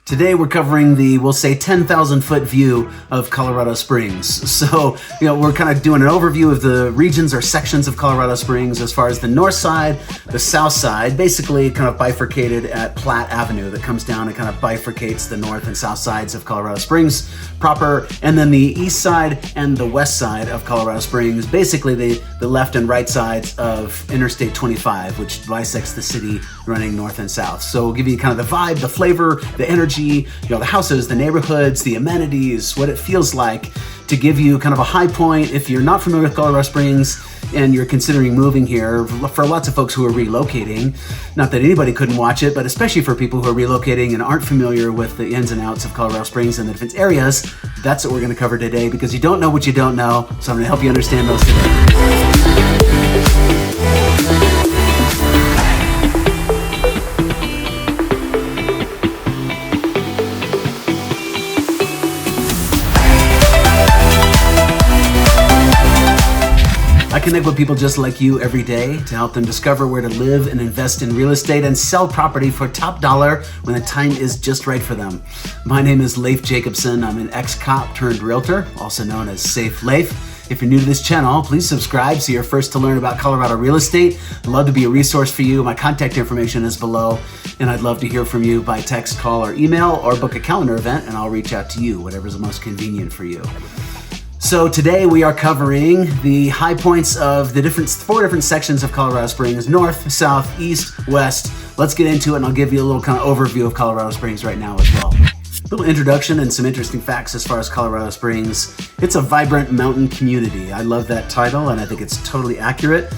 Today we're covering the, we'll say, 10,000 foot view of Colorado Springs. So, we're kind of doing an overview of the regions or sections of Colorado Springs as far as the north side, the south side, basically kind of bifurcated at Platte Avenue that comes down and kind of bifurcates the north and south sides of Colorado Springs proper, and then the east side and the west side of Colorado Springs, basically the left and right sides of Interstate 25, which bisects the city running north and south. So we'll give you kind of the vibe, the flavor, the energy, the houses, the neighborhoods, the amenities, what it feels like to give you kind of a high point if you're not familiar with Colorado Springs and you're considering moving here. For lots of folks who are relocating, not that anybody couldn't watch it, but especially for people who are relocating and aren't familiar with the ins and outs of Colorado Springs and the different areas, that's what we're going to cover today, because you don't know what you don't know, so I'm going to help you understand those today. I connect with people just like you every day to help them discover where to live and invest in real estate and sell property for top dollar when the time is just right for them. My name is Leif Jacobson. I'm an ex-cop turned realtor, also known as Safe Leif. If you're new to this channel, please subscribe so you're first to learn about Colorado real estate. I'd love to be a resource for you. My contact information is below, and I'd love to hear from you by text, call, or email, or book a calendar event, and I'll reach out to you, whatever's the most convenient for you. So today we are covering the high points of the four different sections of Colorado Springs: north, south, east, west. Let's get into it, and I'll give you a little kind of overview of Colorado Springs right now as well. A little introduction and some interesting facts as far as Colorado Springs. It's a vibrant mountain community. I love that title, and I think it's totally accurate.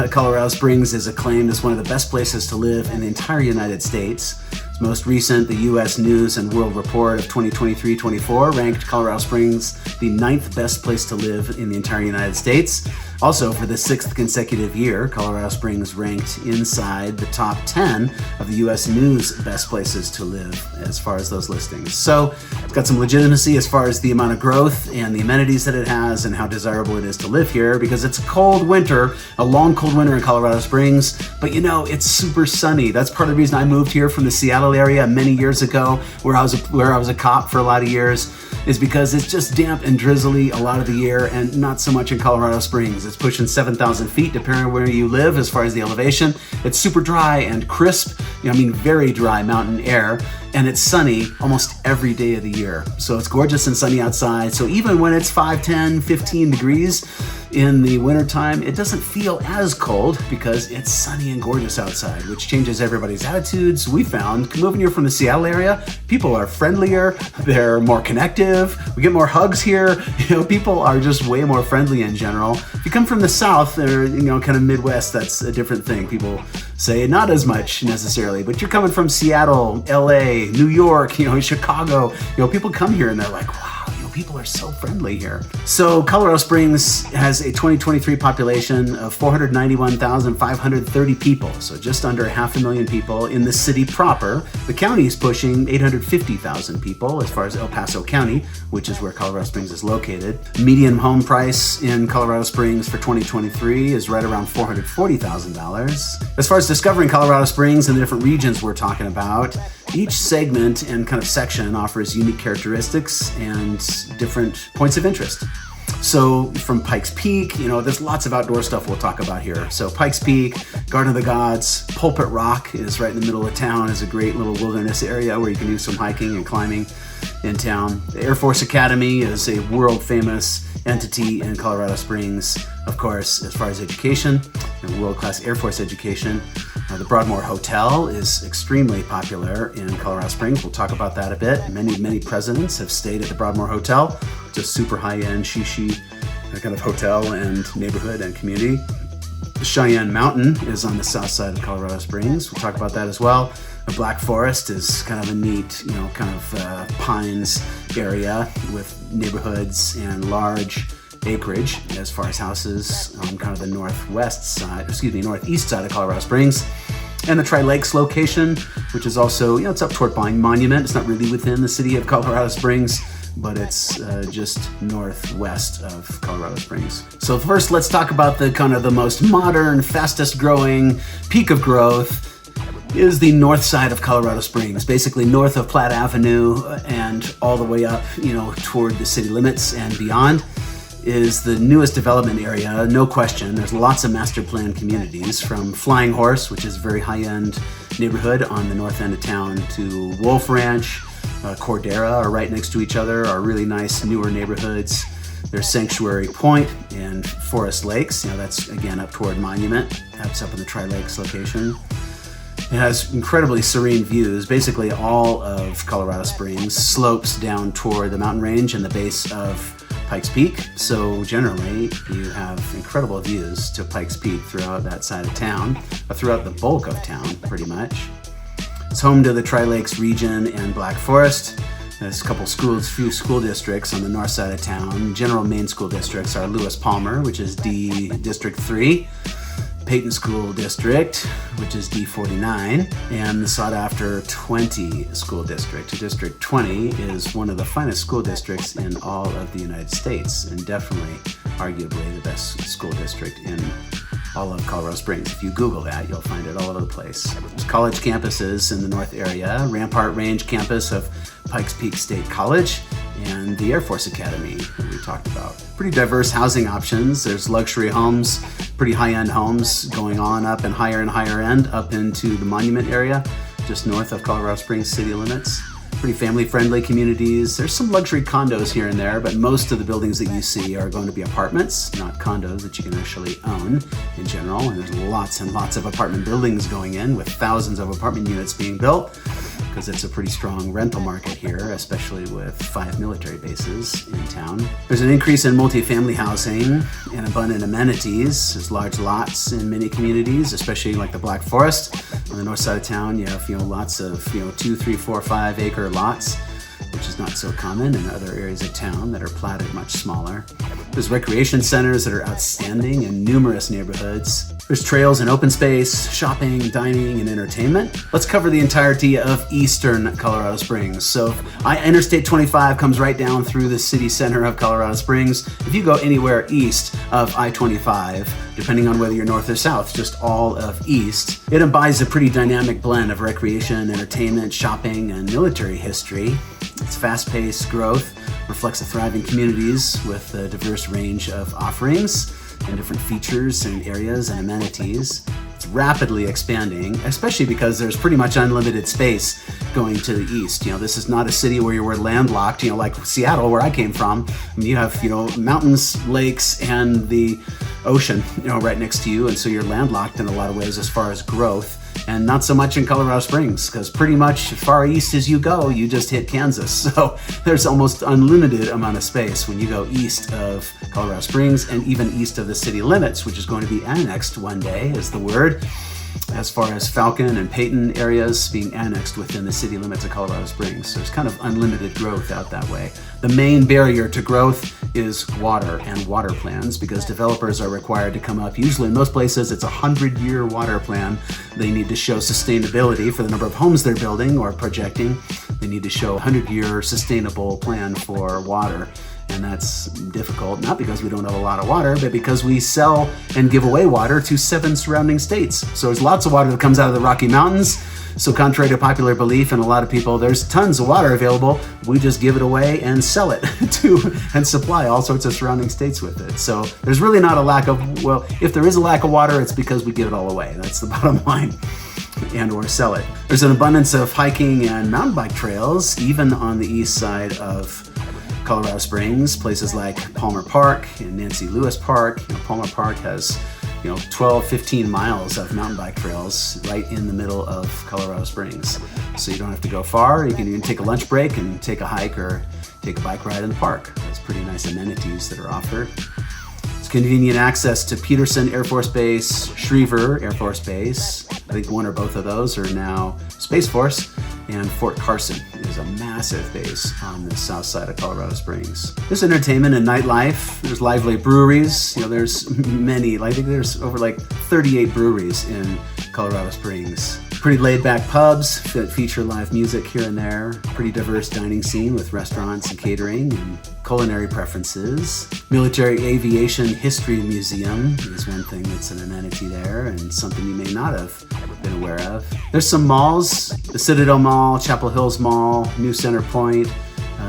Colorado Springs is acclaimed as one of the best places to live in the entire United States. Its most recent, the U.S. News and World Report of 2023-24 ranked Colorado Springs the 9th best place to live in the entire United States. Also, for the 6th consecutive year, Colorado Springs ranked inside the top 10 of the U.S. News best places to live as far as those listings. So it's got some legitimacy as far as the amount of growth and the amenities that it has and how desirable it is to live here, because it's a cold winter, a long cold winter in Colorado Springs, but it's super sunny. That's part of the reason I moved here from the Seattle area many years ago, where I was a cop for a lot of years, is because it's just damp and drizzly a lot of the year, and not so much in Colorado Springs. It's pushing 7,000 feet depending on where you live as far as the elevation. It's super dry and crisp, very dry mountain air, and it's sunny almost every day of the year. So it's gorgeous and sunny outside. So even when it's 5, 10, 15 degrees in the wintertime, it doesn't feel as cold because it's sunny and gorgeous outside, which changes everybody's attitudes. We found moving here from the Seattle area, people are friendlier, they're more connective, we get more hugs here. People are just way more friendly in general. If you come from the South or kind of Midwest, that's a different thing. People say not as much necessarily, but you're coming from Seattle, LA, New York, Chicago, people come here and they're like, wow, people are so friendly here. So Colorado Springs has a 2023 population of 491,530 people, so just under 500,000 people in the city proper. The county is pushing 850,000 people as far as El Paso County, which is where Colorado Springs is located. Median home price in Colorado Springs for 2023 is right around $440,000. As far as discovering Colorado Springs and the different regions we're talking about, each segment and kind of section offers unique characteristics and different points of interest. So from Pikes Peak, there's lots of outdoor stuff we'll talk about here. So Pikes Peak, Garden of the Gods, Pulpit Rock is right in the middle of town. It's a great little wilderness area where you can do some hiking and climbing in town. The Air Force Academy is a world famous entity in Colorado Springs, of course, as far as education and world-class Air Force education. The Broadmoor Hotel is extremely popular in Colorado Springs. We'll talk about that a bit. Many presidents have stayed at the Broadmoor Hotel, just super high-end, shishi kind of hotel and neighborhood and community. The Cheyenne Mountain is on the south side of Colorado Springs. We'll talk about that as well. The Black Forest is kind of a neat, pines area with neighborhoods and large acreage as far as houses on kind of the northeast side of Colorado Springs. And the Tri-Lakes location, which is also, it's up toward Monument. It's not really within the city of Colorado Springs, but it's just northwest of Colorado Springs. So first, let's talk about the most modern, fastest growing peak of growth, is the north side of Colorado Springs, basically north of Platte Avenue and all the way up, toward the city limits and beyond, is the newest development area, no question. There's lots of master plan communities, from Flying Horse, which is a very high-end neighborhood on the north end of town, to Wolf Ranch, Cordera are right next to each other, are really nice newer neighborhoods. There's Sanctuary Point and Forest Lakes, that's again up toward Monument, that's up in the Tri-Lakes location. It has incredibly serene views. Basically all of Colorado Springs slopes down toward the mountain range and the base of Pikes Peak. So generally you have incredible views to Pikes Peak throughout that side of town, throughout the bulk of town pretty much. It's home to the Tri-Lakes region and Black Forest. There's a few school districts on the north side of town. General main school districts are Lewis Palmer, which is D District 3, Peyton School District, which is D49, and the sought-after 20 School District. District 20 is one of the finest school districts in all of the United States, and definitely, arguably, the best school district in all of Colorado Springs. If you Google that, you'll find it all over the place. There's college campuses in the north area, Rampart Range campus of Pikes Peak State College, and the Air Force Academy that we talked about. Pretty diverse housing options. There's luxury homes, pretty high-end homes going on up and higher end up into the Monument area, just north of Colorado Springs city limits. Pretty family-friendly communities. There's some luxury condos here and there, but most of the buildings that you see are going to be apartments, not condos that you can actually own in general. And there's lots and lots of apartment buildings going in, with thousands of apartment units being built, because it's a pretty strong rental market here, especially with 5 military bases in town. There's an increase in multifamily housing and abundant amenities. There's large lots in many communities, especially like the Black Forest. On the north side of town, you have lots of 2, 3, 4, 5 acre lots, which is not so common in other areas of town that are platted much smaller. There's recreation centers that are outstanding in numerous neighborhoods. There's trails and open space, shopping, dining, and entertainment. Let's cover the entirety of eastern Colorado Springs. So Interstate 25 comes right down through the city center of Colorado Springs. If you go anywhere east of I-25, depending on whether you're north or south, just all of east, it embodies a pretty dynamic blend of recreation, entertainment, shopping, and military history. Its fast-paced growth reflects the thriving communities with a diverse range of offerings and different features and areas and amenities. It's rapidly expanding, especially because there's pretty much unlimited space going to the east. This is not a city where you're landlocked, like Seattle, where I came from. You have, mountains, lakes, and the ocean, right next to you, and so you're landlocked in a lot of ways as far as growth. And not so much in Colorado Springs, because pretty much as far east as you go, you just hit Kansas. So there's almost unlimited amount of space when you go east of Colorado Springs, and even east of the city limits, which is going to be annexed one day, is the word, as far as Falcon and Peyton areas being annexed within the city limits of Colorado Springs. So there's kind of unlimited growth out that way. The main barrier to growth is water and water plans, because developers are required to come up, usually in most places it's a 100-year water plan. They need to show sustainability for the number of homes they're building or projecting. They need to show a 100-year sustainable plan for water. And that's difficult, not because we don't have a lot of water, but because we sell and give away water to 7 surrounding states. So there's lots of water that comes out of the Rocky Mountains. So contrary to popular belief and a lot of people, there's tons of water available. We just give it away and sell it and supply all sorts of surrounding states with it. So there's really not a lack of, if there is a lack of water, it's because we give it all away. That's the bottom line. And or sell it. There's an abundance of hiking and mountain bike trails, even on the east side of Colorado Springs, places like Palmer Park and Nancy Lewis Park. Palmer Park has 12, 15 miles of mountain bike trails right in the middle of Colorado Springs. So you don't have to go far. You can even take a lunch break and take a hike or take a bike ride in the park. That's pretty nice amenities that are offered. It's convenient access to Peterson Air Force Base, Schriever Air Force Base. I think one or both of those are now Space Force. And Fort Carson is a massive base on the south side of Colorado Springs. There's entertainment and nightlife. There's lively breweries. There's many. I think there's over 38 breweries in Colorado Springs. Pretty laid-back pubs that feature live music here and there. Pretty diverse dining scene with restaurants and catering and culinary preferences. Military Aviation History Museum is one thing that's an amenity there and something you may not have been aware of. There's some malls, the Citadel Mall, Chapel Hills Mall, New Center Point.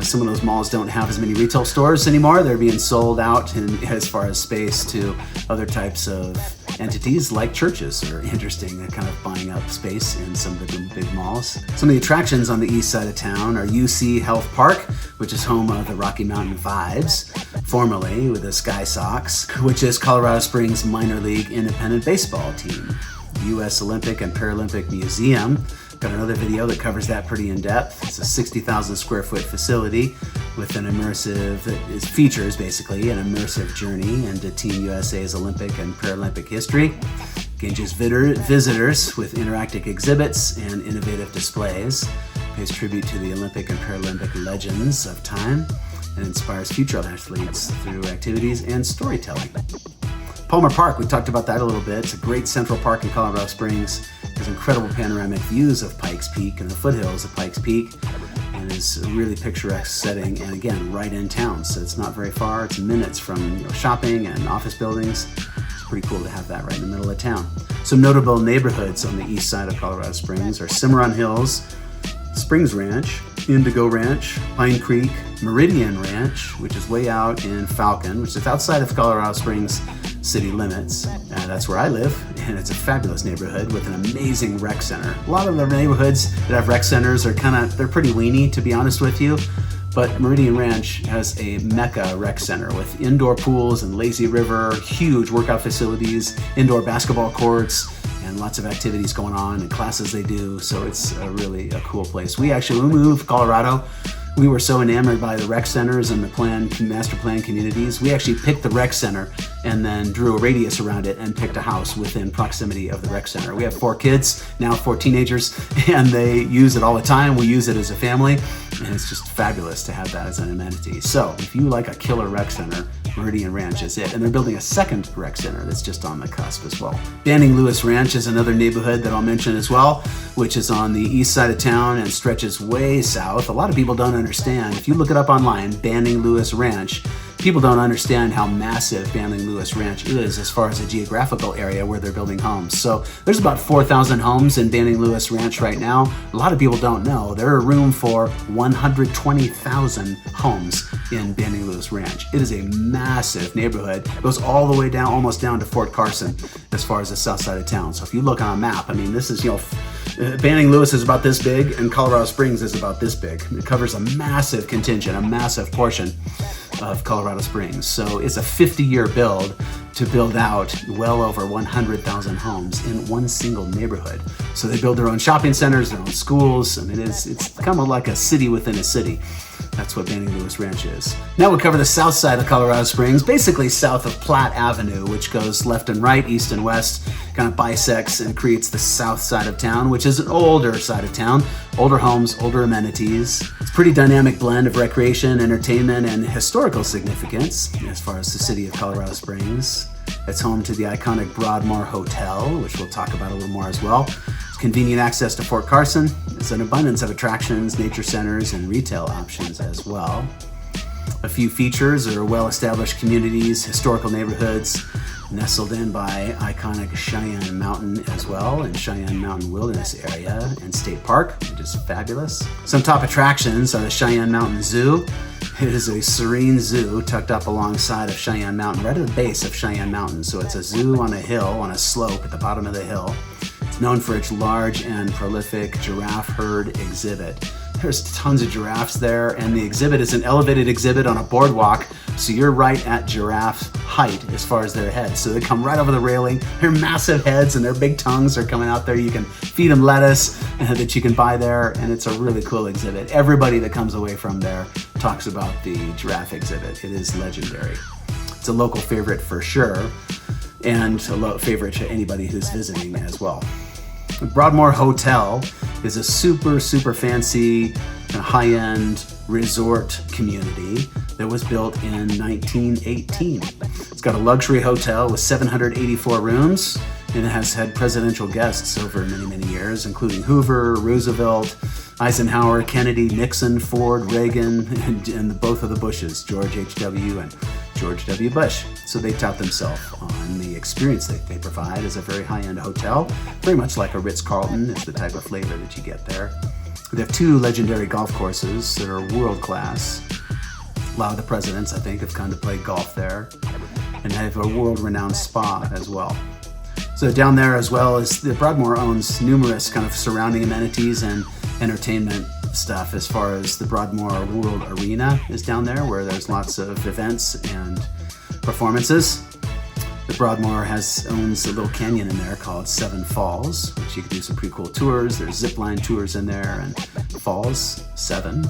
Some of those malls don't have as many retail stores anymore. They're being sold out as far as space to other types of entities like churches are interesting. They're kind of buying up space in some of the big malls. Some of the attractions on the east side of town are UC Health Park, which is home of the Rocky Mountain Vibes, formerly with the Sky Sox, which is Colorado Springs minor league independent baseball team. The U.S. Olympic and Paralympic Museum. Got another video that covers that pretty in depth. It's a 60,000 square foot facility with an immersive, that features basically an immersive journey into Team USA's Olympic and Paralympic history. Engages visitors with interactive exhibits and innovative displays. Pays tribute to the Olympic and Paralympic legends of time and inspires future athletes through activities and storytelling. Palmer Park, we talked about that a little bit. It's a great central park in Colorado Springs. There's incredible panoramic views of Pikes Peak and the foothills of Pikes Peak, and it's a really picturesque setting, and again, right in town, so it's not very far. It's minutes from shopping and office buildings. It's pretty cool to have that right in the middle of town. Some notable neighborhoods on the east side of Colorado Springs are Cimarron Hills, Springs Ranch, Indigo Ranch, Pine Creek, Meridian Ranch, which is way out in Falcon, which is outside of Colorado Springs city limits. That's where I live, and it's a fabulous neighborhood with an amazing rec center. A lot of the neighborhoods that have rec centers are they're pretty weenie, to be honest with you, but Meridian Ranch has a mecca rec center with indoor pools and lazy river, huge workout facilities, indoor basketball courts, and lots of activities going on and classes they do, so it's really a cool place. When we moved to Colorado, we were so enamored by the rec centers and the master plan communities. We actually picked the rec center and then drew a radius around it and picked a house within proximity of the rec center. We have 4 kids, now 4 teenagers, and they use it all the time. We use it as a family, and it's just fabulous to have that as an amenity. So if you like a killer rec center, Meridian Ranch is it. And they're building a second rec center that's just on the cusp as well. Banning Lewis Ranch is another neighborhood that I'll mention as well, which is on the east side of town and stretches way south. A lot of people don't understand. If you look it up online, Banning Lewis Ranch, people don't understand how massive Banning Lewis Ranch is as far as a geographical area where they're building homes. So there's about 4,000 homes in Banning Lewis Ranch right now. A lot of people don't know there are room for 120,000 homes in Banning Lewis Ranch. It is a massive neighborhood. It goes all the way down, almost down to Fort Carson as far as the south side of town. So if you look on a map, I mean, this is, Banning Lewis is about this big and Colorado Springs is about this big. It covers a massive contingent, a massive portion of Colorado Springs. So it's a 50-year build to build out well over 100,000 homes in one single neighborhood. So they build their own shopping centers, their own schools. I mean, it's kind of like a city within a city. That's what Banning Lewis Ranch is. Now we'll cover the south side of Colorado Springs, basically south of Platte Avenue, which goes left and right, east and west, kind of bisects and creates the south side of town, which is an older side of town. Older homes, older amenities. It's a pretty dynamic blend of recreation, entertainment, and historical significance as far as the city of Colorado Springs. It's home to the iconic Broadmoor Hotel, which we'll talk about a little more as well. It's convenient access to Fort Carson. It's an abundance of attractions, nature centers, and retail options as well. A few features are well-established communities, historical neighborhoods, nestled in by iconic Cheyenne Mountain as well, and Cheyenne Mountain Wilderness Area and State Park, which is fabulous. Some top attractions are the Cheyenne Mountain Zoo. It is a serene zoo tucked up alongside of Cheyenne Mountain, right at the base of Cheyenne Mountain. So it's a zoo on a hill, on a slope at the bottom of the hill. It's known for its large and prolific giraffe herd exhibit. There's tons of giraffes there, and the exhibit is an elevated exhibit on a boardwalk, so you're right at giraffe height as far as their heads. So they come right over the railing. Their massive heads and their big tongues are coming out there. You can feed them lettuce that you can buy there, and it's a really cool exhibit. Everybody that comes away from there talks about the giraffe exhibit. It is legendary. It's a local favorite for sure, and a favorite to anybody who's visiting as well. The Broadmoor Hotel is a super fancy, high-end resort community that was built in 1918. It's got a luxury hotel with 784 rooms and it has had presidential guests over many, many years, including Hoover, Roosevelt, Eisenhower, Kennedy, Nixon, Ford, Reagan, and both of the Bushes, George H.W. and George W. Bush. So they tout themselves on the experience that they provide as a very high-end hotel, very much like a Ritz-Carlton is the type of flavor that you get there. They have 2 legendary golf courses that are world-class. A lot of the presidents, I think, have come to play golf there, and they have a world-renowned spa as well. So down there, as well as the Broadmoor owns numerous kind of surrounding amenities and entertainment stuff, as far as the Broadmoor World Arena is down there, where there's lots of events and performances. The Broadmoor owns a little canyon in there called Seven Falls, which you can do some pretty cool tours. There's zipline tours in there, and Falls 7,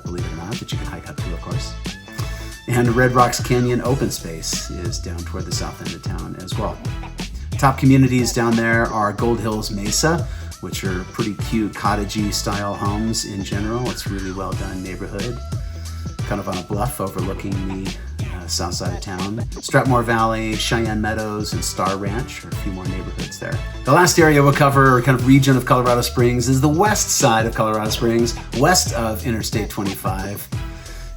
believe it or not, that you can hike up to, of course. And Red Rocks Canyon Open Space is down toward the south end of town as well. Top communities down there are Gold Hills Mesa, which are pretty cute cottagey style homes in general. It's a really well done neighborhood, kind of on a bluff overlooking the south side of town. Stratmore Valley, Cheyenne Meadows, and Star Ranch are a few more neighborhoods there. The last area we'll cover, or kind of region of Colorado Springs, is the west side of Colorado Springs, west of Interstate 25.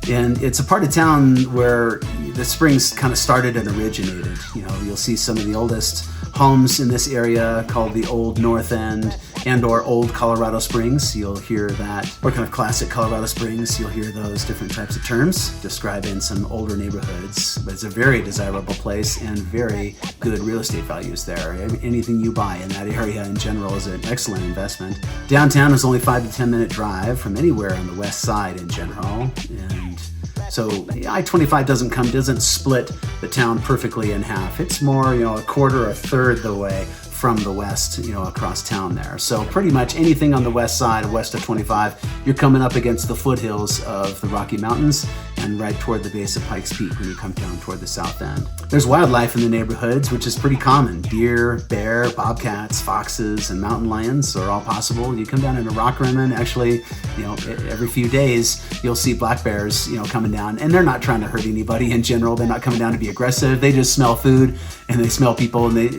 And it's a part of town where the springs kind of started and originated. You know, you'll see some of the oldest homes in this area called the Old North End and or Old Colorado Springs. You'll hear that, or kind of classic Colorado Springs. You'll hear those different types of terms describing some older neighborhoods. But it's a very desirable place and very good real estate values there. Anything you buy in that area in general is an excellent investment. Downtown is only 5 to 10 minute drive from anywhere on the west side in general. And so I-25 doesn't split the town perfectly in half. It's more, a quarter or a third the way from the west, across town there. So pretty much anything on the west side, west of 25, you're coming up against the foothills of the Rocky Mountains and right toward the base of Pikes Peak when you come down toward the south end. There's wildlife in the neighborhoods, which is pretty common. Deer, bear, bobcats, foxes, and mountain lions are all possible. You come down into Rockrimmon, actually, every few days, you'll see black bears, coming down, and they're not trying to hurt anybody in general. They're not coming down to be aggressive. They just smell food, and they smell people, and they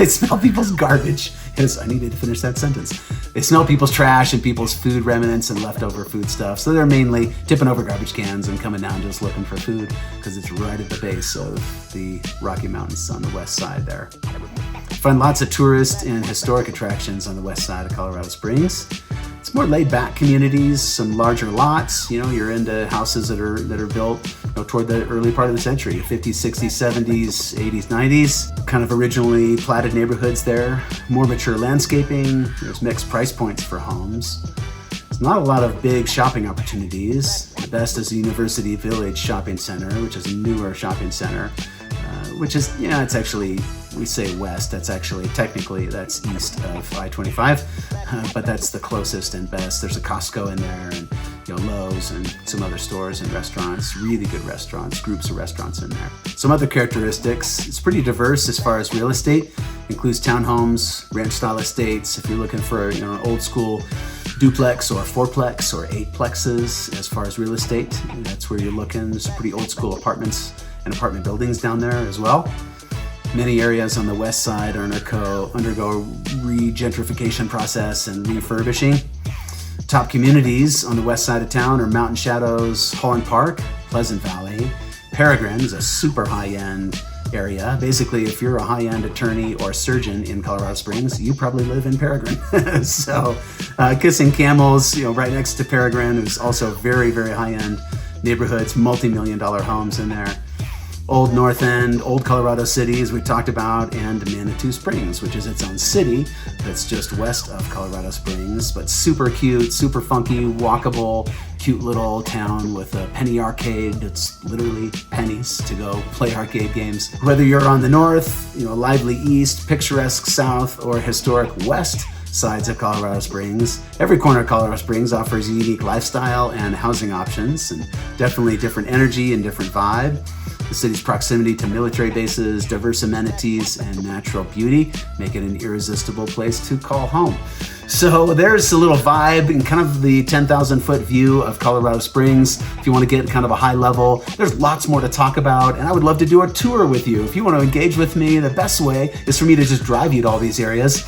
smell people's garbage. Yes, I needed to finish that sentence. They smell people's trash and people's food remnants and leftover food stuff. So they're mainly tipping over garbage cans and coming down just looking for food because it's right at the base of the Rocky Mountains on the west side there. Find lots of tourist and historic attractions on the west side of Colorado Springs. It's more laid-back communities, some larger lots. You're into houses that are built toward the early part of the century, 50s, 60s, 70s, 80s, 90s. Kind of originally platted neighborhoods there. More mature landscaping. There's mixed price points for homes. There's not a lot of big shopping opportunities. The best is the University Village Shopping Center, which is a newer shopping center, which is, it's actually, we say west, that's actually, technically, that's east of I-25, but that's the closest and best. There's a Costco in there, and Lowe's, and some other stores and restaurants, really good restaurants, groups of restaurants in there. Some other characteristics, it's pretty diverse as far as real estate. Includes townhomes, ranch-style estates. If you're looking for an old-school duplex or fourplex or eightplexes as far as real estate, that's where you're looking. There's some pretty old-school apartments and apartment buildings down there as well. Many areas on the west side undergo regentrification process and refurbishing. Top communities on the west side of town are Mountain Shadows, Holland Park, Pleasant Valley. Peregrine is a super high-end area. Basically, if you're a high-end attorney or surgeon in Colorado Springs, you probably live in Peregrine. So, Kissing Camels, right next to Peregrine, is also very, very high-end neighborhoods, multi-million-dollar homes in there. Old North End, Old Colorado City, as we talked about, and Manitou Springs, which is its own city that's just west of Colorado Springs, but super cute, super funky, walkable, cute little town with a penny arcade. It's literally pennies to go play arcade games. Whether you're on the north, lively east, picturesque south, or historic west sides of Colorado Springs, every corner of Colorado Springs offers a unique lifestyle and housing options, and definitely different energy and different vibe. The city's proximity to military bases, diverse amenities, and natural beauty make it an irresistible place to call home. So there's a little vibe and kind of the 10,000 foot view of Colorado Springs. If you want to get kind of a high level, there's lots more to talk about, and I would love to do a tour with you. If you want to engage with me, the best way is for me to just drive you to all these areas.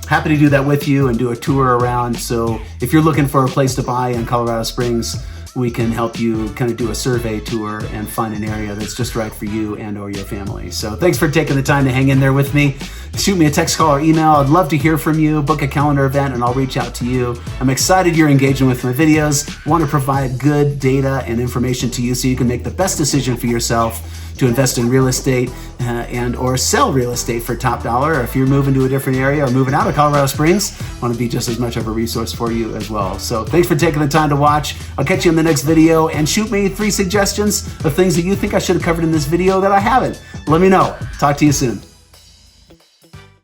Happy to do that with you and do a tour around. So if you're looking for a place to buy in Colorado Springs, we can help you kind of do a survey tour and find an area that's just right for you and or your family. So thanks for taking the time to hang in there with me. Shoot me a text, call, or email. I'd love to hear from you. Book a calendar event and I'll reach out to you. I'm excited you're engaging with my videos. I want to provide good data and information to you so you can make the best decision for yourself to invest in real estate and or sell real estate for top dollar. Or if you're moving to a different area or moving out of Colorado Springs, I want to be just as much of a resource for you as well. So thanks for taking the time to watch. I'll catch you in the next video, and shoot me 3 suggestions of things that you think I should have covered in this video that I haven't. Let me know. Talk to you soon.